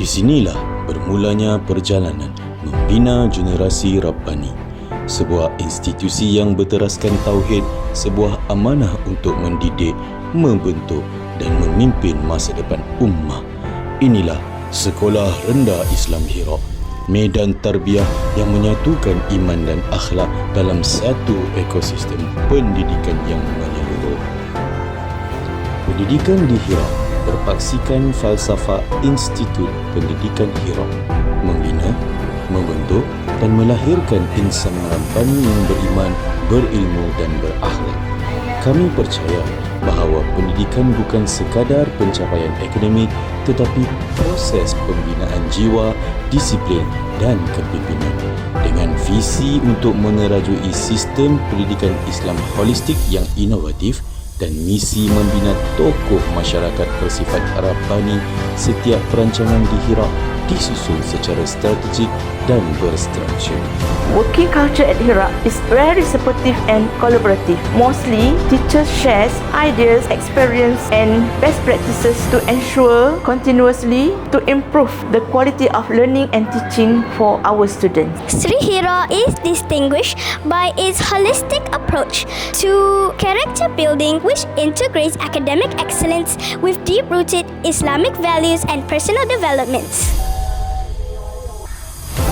Di sinilah bermulanya perjalanan membina generasi Rabbani, sebuah institusi yang berteraskan tauhid, sebuah amanah untuk mendidik, membentuk dan memimpin masa depan ummah. Inilah Sekolah Rendah Islam Hira, medan tarbiyah yang menyatukan iman dan akhlak dalam satu ekosistem pendidikan yang menyeluruh. Pendidikan di Hira berpaksikan falsafah Institut Pendidikan Hira, membina, membentuk dan melahirkan insan rabbani yang beriman, berilmu dan berakhlak. Kami percaya bahawa pendidikan bukan sekadar pencapaian akademik tetapi proses pembinaan jiwa, disiplin dan kepimpinan dengan visi untuk menerajui sistem pendidikan Islam holistik yang inovatif dan misi membina tokoh masyarakat bersifat rabbani. Setiap perancangan di Hira disusun secara strategik dan berstruktur. Working culture at Hira is very supportive and collaborative. Mostly, teachers share ideas, experience and best practices to ensure continuously to improve the quality of learning and teaching for our students. Sri Hira is distinguished by its holistic approach to character building, which integrates academic excellence with deep-rooted Islamic values and personal developments.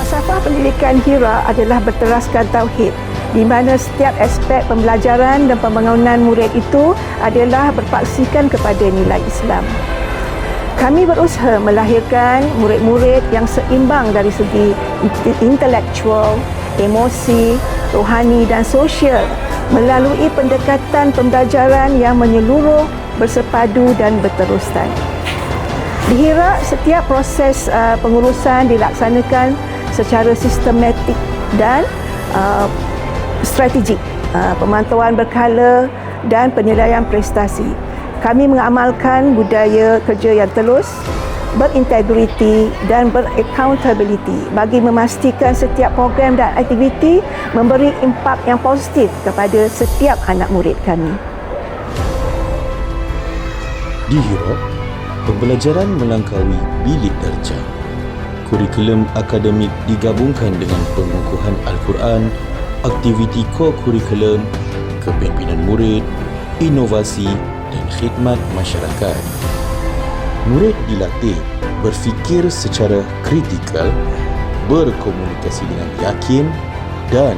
Falsafah pendidikan Hira adalah berteraskan tauhid, di mana setiap aspek pembelajaran dan pembangunan murid itu adalah berpaksikan kepada nilai Islam. Kami berusaha melahirkan murid-murid yang seimbang dari segi intelektual, emosi, rohani dan sosial melalui pendekatan pembelajaran yang menyeluruh, bersepadu dan berterusan. Di Hira, setiap proses pengurusan dilaksanakan secara sistematik dan strategik, pemantauan berkala dan penilaian prestasi. Kami mengamalkan budaya kerja yang telus, berintegriti dan beraccountability bagi memastikan setiap program dan aktiviti memberi impak yang positif kepada setiap anak murid kami. Di Hira, pembelajaran melangkaui bilik darjah. Kurikulum akademik digabungkan dengan pengukuhan Al-Quran, aktiviti co-kurikulum, kepimpinan murid, inovasi dan khidmat masyarakat. Murid dilatih berfikir secara kritikal, berkomunikasi dengan yakin dan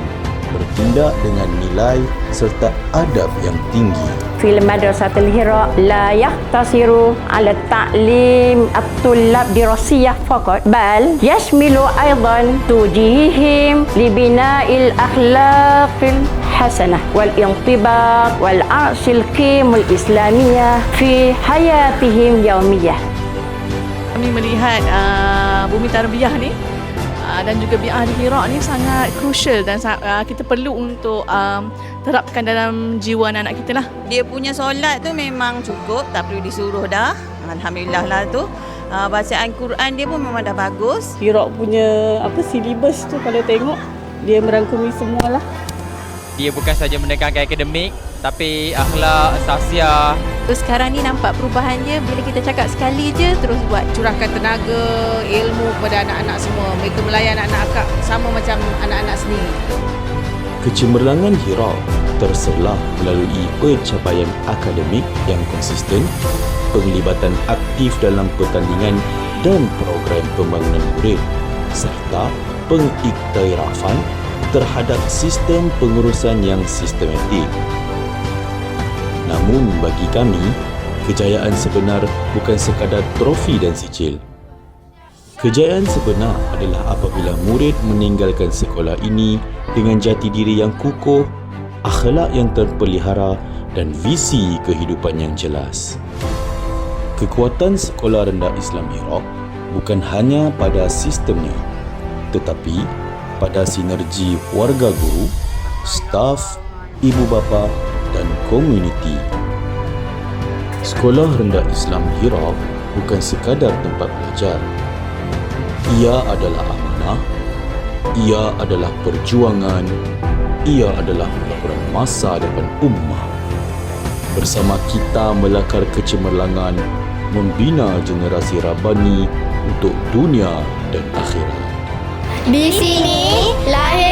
bertindak dengan nilai serta adab yang tinggi. في المدرسة الهراء لا يقتصر على التعليم الطلاب دراسية فقط، بل يشمل أيضا توجيههم لبناء الأخلاق الحسنة والانضباط والعرش القيم الإسلامية في حياتهم يومية. Kami melihat bumi tarbiyah ni dan juga bi'ah di Hira ni sangat crucial dan kita perlu untuk terapkan dalam jiwa anak-anak kita lah. Dia punya solat tu memang cukup, tak perlu disuruh dah. Alhamdulillah lah tu. Bacaan Quran dia pun memang dah bagus. Hira punya silibus tu kalau tengok dia merangkumi semualah. Dia bukan saja menekankan akademik tapi akhlak, sasiah. Terus sekarang ni nampak perubahan dia bila kita cakap sekali je terus buat. Curahkan tenaga, ilmu kepada anak-anak semua. Mereka melayan anak-anak sama macam anak-anak sendiri. Kecemerlangan Hira terserlah melalui pencapaian akademik yang konsisten, penglibatan aktif dalam pertandingan dan program pembangunan murid, serta pengiktirafan terhadap sistem pengurusan yang sistematik. Namun bagi kami, kejayaan sebenar bukan sekadar trofi dan sijil. Kejayaan sebenar adalah apabila murid meninggalkan sekolah ini dengan jati diri yang kukuh, akhlak yang terpelihara dan visi kehidupan yang jelas. Kekuatan Sekolah Rendah Islam Hira bukan hanya pada sistemnya, tetapi pada sinergi warga guru, staf, ibu bapa dan komuniti. Sekolah Rendah Islam Hira bukan sekadar tempat belajar. Ia adalah amanah, ia adalah perjuangan, ia adalah laporan masa depan ummah. Bersama kita melakar kecemerlangan, membina generasi rabbani untuk dunia dan akhirat. Di sini lahir